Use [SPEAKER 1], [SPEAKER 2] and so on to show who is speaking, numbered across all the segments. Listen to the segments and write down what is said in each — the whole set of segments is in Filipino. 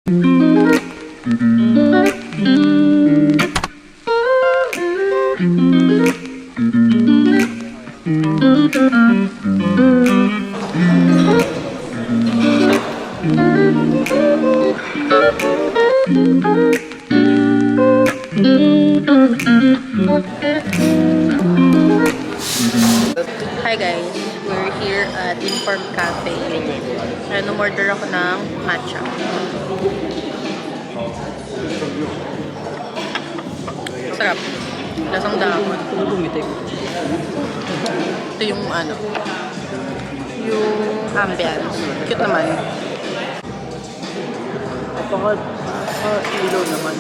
[SPEAKER 1] Hi guys, we're here at Inform Cafe and umorder ako ng matcha. Sarap. Lasang dahon. Ito yung ano, yung ambience. Cute naman.
[SPEAKER 2] Napaka-ilaw naman.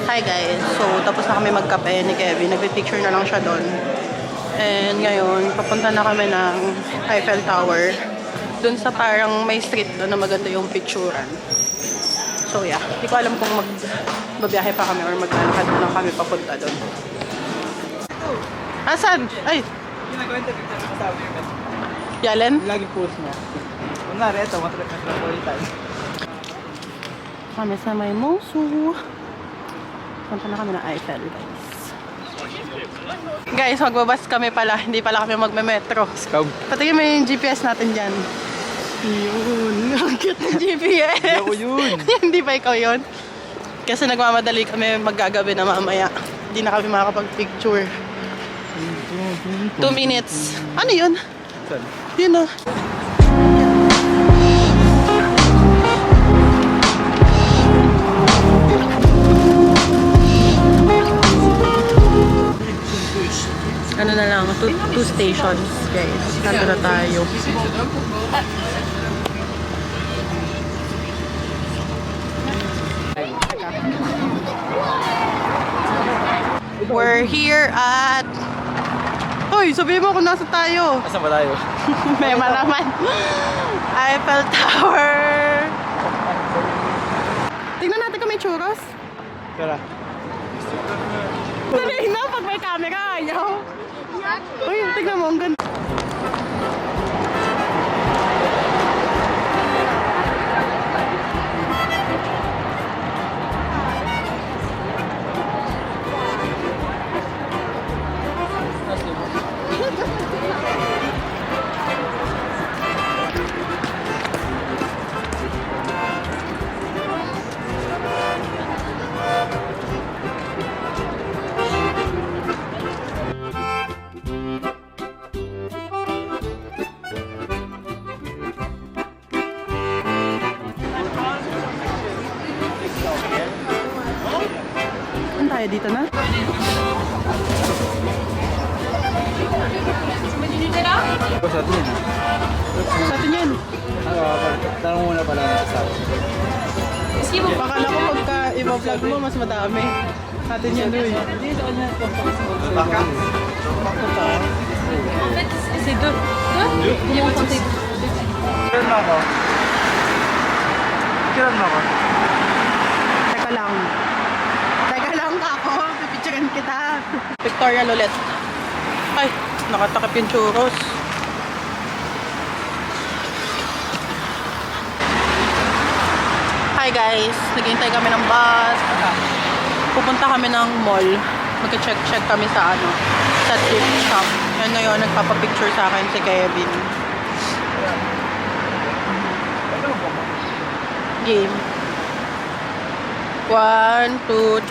[SPEAKER 1] Hi guys, so tapos na kami magkape ni Kevin. Nagpipicture na lang siya doon. And ngayon, papunta na kami ng Eiffel Tower. Doon sa parang may street doon na maganda yung picturean. So yeah, hindi ko alam kung magbabiyahe pa kami or maglalakad na lang kami papunta doon. Asan? Ay!
[SPEAKER 2] Ginagawa yung picture ko sa amin.
[SPEAKER 1] Yalen?
[SPEAKER 2] Lagi post mo. Kunwari, ito, metropolitan.
[SPEAKER 1] Kami sa may Mosu. Punta na kami ng Eiffel, guys. Guys, magbabas kami pala. Hindi pala kami magme-metro.
[SPEAKER 2] Scab.
[SPEAKER 1] Patingin mo yung GPS natin dyan. Yun. Ang cute ng GPS.
[SPEAKER 2] Hindi ako yun.
[SPEAKER 1] Hindi pa ikaw yun? Kasi nagmamadali kami maggagabi na mamaya. Hindi na kami makakapag-picture. 2 minutes. Ano yun?
[SPEAKER 2] Saan?
[SPEAKER 1] Yun na. Ano na lang, two stations, guys. Nandun na tayo. We're here at... Hoy, sabihin mo kung nasa tayo.
[SPEAKER 2] Asan ba tayo?
[SPEAKER 1] May malaman. Eiffel Tower. Tingnan natin kung may churros.
[SPEAKER 2] Tara.
[SPEAKER 1] Dali na, pag may camera, ayaw. Uy, tignan mo, ang ganda. Saan tayo dito na?
[SPEAKER 2] Ito sa atin.
[SPEAKER 1] Sa atin yan.
[SPEAKER 2] Tanong muna pala sa atin.
[SPEAKER 1] Bakala ko pagka i-vlog mo, mas madami. Sa atin yan, Uy.
[SPEAKER 2] Baka?
[SPEAKER 1] C'est deux. Deux? Yung konti.
[SPEAKER 2] Kiran mo ako. Kiran mo ako.
[SPEAKER 1] Teka lang. Teka lang ako. Pipicturean kita. Pictorial ulit. Ay, nakatakip yung churros. Hi guys. Naghihintay kami ng bus. Pupunta kami ng mall. Mag-check kami sa ano, sa thrift shop. Yan ngayon, nagpapapicture sa akin si Kevin. Game. 1, 2, 3.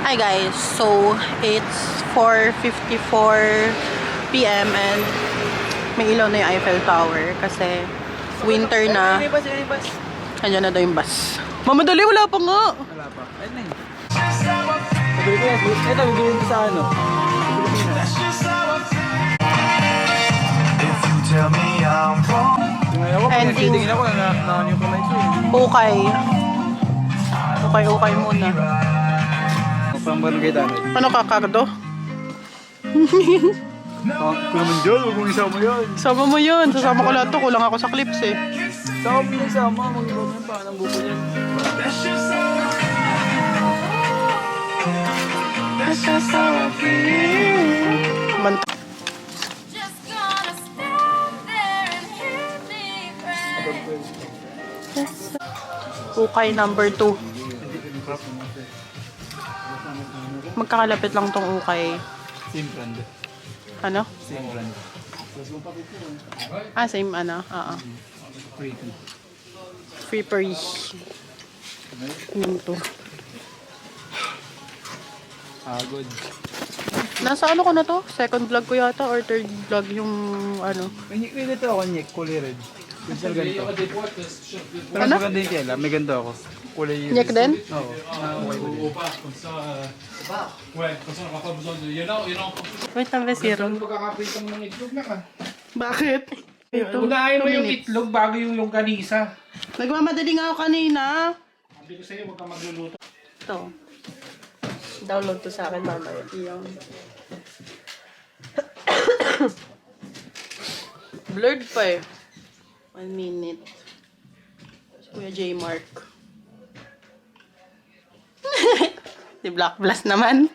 [SPEAKER 1] Hi guys, so it's 4:54 PM and may ilaw na yung Eiffel Tower kasi winter na. Andiyan na daw yung bus. Mamadali, wala pa nga.
[SPEAKER 2] Wala pa. Ayun na yun. Sabi ko yan. Ito, bibili ko sa ano. Ngayon ko,
[SPEAKER 1] Ending.
[SPEAKER 2] pinagsitingin ako na ano yung kamay ko eh.
[SPEAKER 1] Okay. Okay muna.
[SPEAKER 2] Pang barangay tanay.
[SPEAKER 1] Ano ka, Cardo?
[SPEAKER 2] Kung naman dyan, huwag mong isama yan.
[SPEAKER 1] Sama mo yun. Sasama ko lahat to. Kulang ako sa clips eh.
[SPEAKER 2] Sama mo yung sama, mag-ibang yan, paano buko yan?
[SPEAKER 3] Just gonna stand there and hear me cry.
[SPEAKER 1] Ukay number 2. Magkakalapit lang tong ukay.
[SPEAKER 2] Same brand.
[SPEAKER 1] Ano?
[SPEAKER 2] Same brand.
[SPEAKER 1] Same ano? Oo.
[SPEAKER 2] Pretty.
[SPEAKER 1] Free per Ano to?
[SPEAKER 2] Good.
[SPEAKER 1] Nasa ano ko na to? Second vlog ko yata or third vlog yung ano?
[SPEAKER 2] May ganito ako, Nick. Kulay red. Gusto ganito. Pero
[SPEAKER 1] Ano?
[SPEAKER 2] maganda yung kela. May ganito ako. Kulay red.
[SPEAKER 1] Nyek din?
[SPEAKER 2] Oo.
[SPEAKER 4] Au bar, comme ça. Ouais, comme ça on n'aura pas besoin de. Il y en a encore.
[SPEAKER 1] Wait lang, Besiro.
[SPEAKER 4] Magkakapritan mo ng itlog na ka.
[SPEAKER 1] Bakit?
[SPEAKER 4] Unahin mo yung itlog bago yung longganisa.
[SPEAKER 1] Nagmamadali nga ako kanina.
[SPEAKER 4] Sabi ko sa'yo, huwag kang magluluto.
[SPEAKER 1] Ito. Download to sa akin mamaya. Yung... Blurred pa eh. 1 minute. Kuya J. Mark. Si Black Blast naman.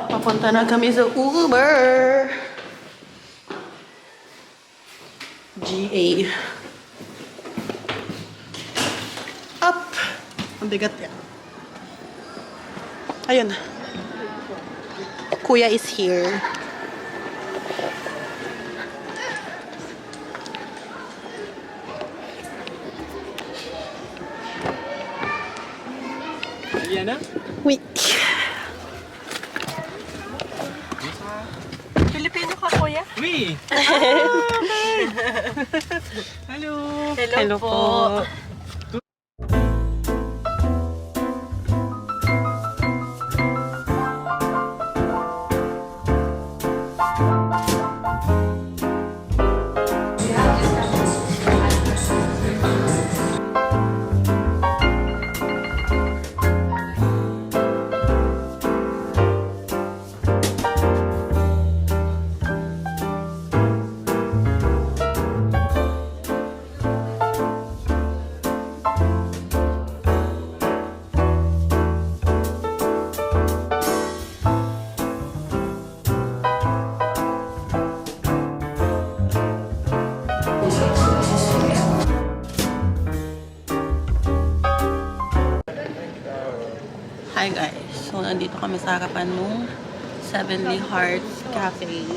[SPEAKER 1] Papunta na kami sa Uber. GA. Up! Ang bigat yan. Ayun. Kuya is here.
[SPEAKER 2] Aliana?
[SPEAKER 1] Wait.
[SPEAKER 5] Pilipino ka, kuya?
[SPEAKER 2] Oui! Hello!
[SPEAKER 1] Hello po. Hi guys. So, nandito kami sa harapan nung Sevenly Hearts Cafe.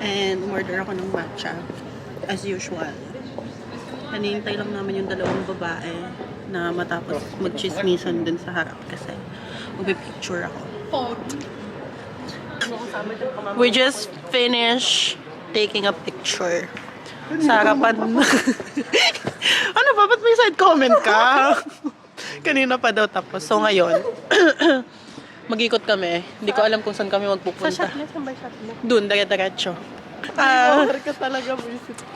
[SPEAKER 1] And umorder ako ng matcha. As usual. Nanihintay lang namin yung dalawang babae na matapos mag-chismisan dun sa harap kasi magpipicture ako. We just finished taking a picture sa harapan. Ano ba? Ba't may side comment ka? Kanina pa daw tapos. So ngayon, mag-ikot kami. Hindi ko alam kung saan kami magpupunta. Sa Chatle? Saan ba Chatle? Doon, dire-diretso. Ka talaga,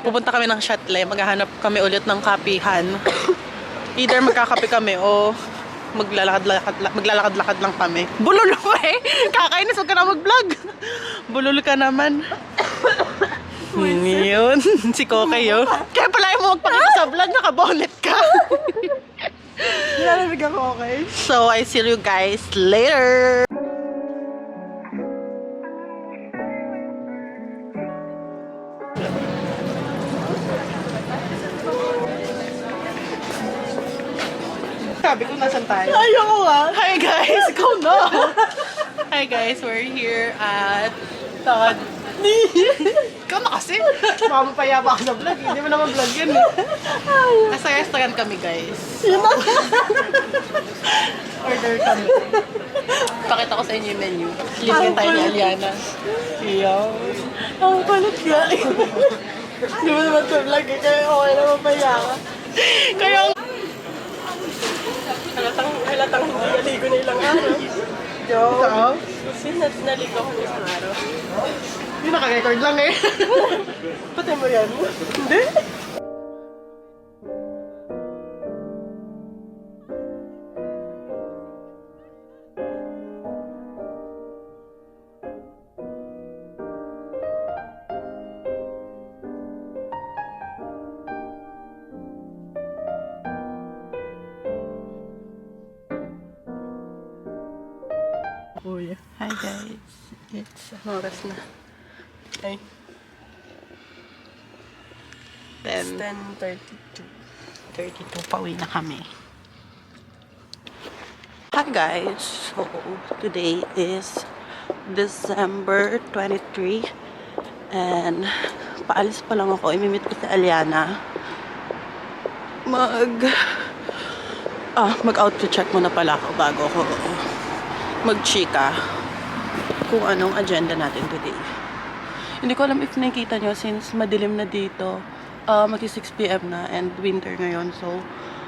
[SPEAKER 1] pupunta kami ng Chatle. Maghahanap kami ulit ng kapihan. Either magkakape kami o maglalakad-lakad lang kami. Bulol mo eh! Kakainis, huwag ka na mag-vlog. Bulol ka naman. Yun, si Kokay yun. Kaya pala mo magpakita sa vlog, nakabonet ka. Nilalamig ako, okay? So, I see you guys later! Sabi ko, nasan tayo? Ayoko nga! Hi guys! Ikaw na! Hi guys, we're here at Todd. Ikaw na kasi! Mamapayaba ka sa vlog. Hindi mo naman vlog yun. Nasa restaurant kami guys. Order kami. Pakita ko sa inyo yung menu. Libre tayo ni Aliana. Iyaw.
[SPEAKER 5] Ang palit nga. Hindi mo naman ito vlog eh, kaya okay na mapaya ka.
[SPEAKER 1] Kaya
[SPEAKER 5] Halatang naligo na ilang araw.
[SPEAKER 1] ikaw?
[SPEAKER 5] Naligo ko na isang araw.
[SPEAKER 1] Hindi naka-record lang eh.
[SPEAKER 5] Patay mo yan?
[SPEAKER 1] Hindi. Hi guys. It's ano oras na? Ay.
[SPEAKER 5] 10:32.
[SPEAKER 1] 32, pauwi na kami. Hi guys. So, today is December 23 and paalis pa lang ako. Imimit ko si Aliana. Mag-outfit check muna pala ako bago ako mag-chika kung anong agenda natin today. Hindi ko alam if nakikita nyo since madilim na dito. Magsi 6 PM na and winter ngayon, so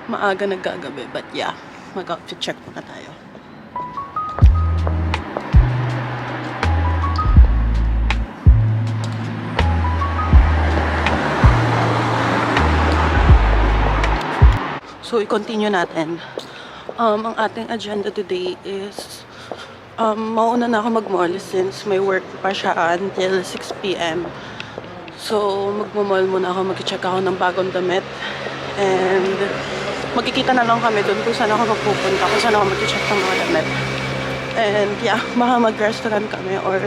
[SPEAKER 1] maaga naggagabi. But yeah, mag-outfit check muna tayo. So, i-continue natin. Ang ating agenda today is mauna na ako mag-mall since may work pa siya until 6 PM. So, magmamall muna ako, mag-check ako ng bagong damit. And, magkikita na lang kami dun kung saan ako magpupunta, kung saan ako mag-check ng mga damit. And, yeah, baka mag-restaurant kami or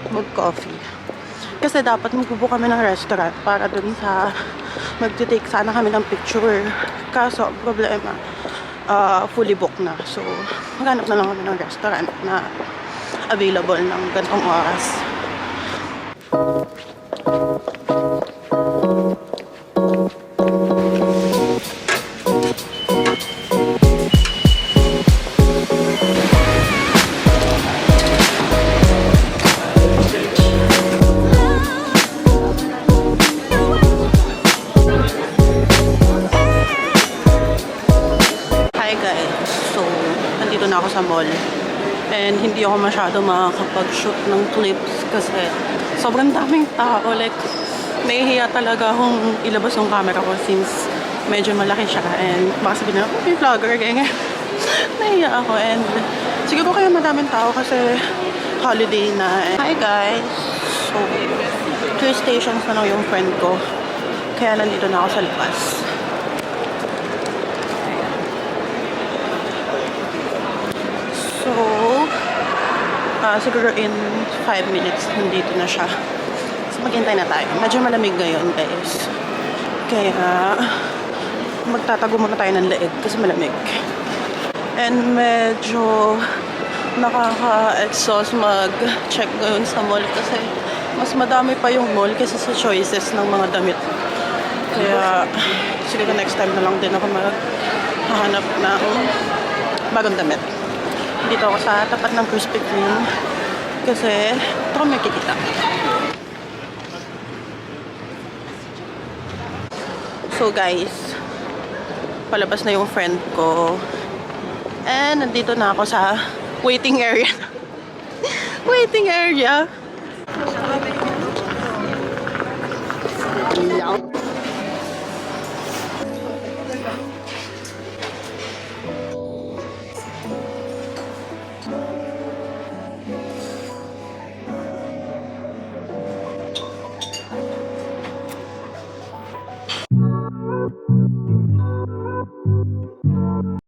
[SPEAKER 1] mag-coffee. Kasi dapat magbubook kami ng restaurant para dun sa mag-take sana kami ng picture. Kaso, problema, fully booked na. So, maghanap na lang kami ng restaurant na available ng ganitong oras. Hi guys, so nandito na ako sa mall and hindi ako masyado makakapag-shoot ng clips kasi sobrang daming tao. Like, nahihiya talaga akong ilabas yung camera ko since medyo malaki siya and baka sabihin na, may vlogger, ganyan. Nahihiya ako and siguro kaya madaming tao kasi holiday na. Hi guys, so 2 stations na lang yung friend ko kaya nandito na ako sa labas. So, siguro in 5 minutes, nandito na siya. So, maghintay na tayo. Medyo malamig ngayon, guys. Kaya, magtatago muna tayo ng leeg kasi malamig. And medyo nakaka-exhaust mag-check ngayon sa mall kasi mas madami pa yung mall kasi sa choices ng mga damit. Kaya, siguro next time na lang din ako maghahanap ng bagong damit. Dito ako sa tapat ng Krispy Kreme kasi ito kami makikita. So guys, palabas na yung friend ko and nandito na ako sa waiting area. Waiting area.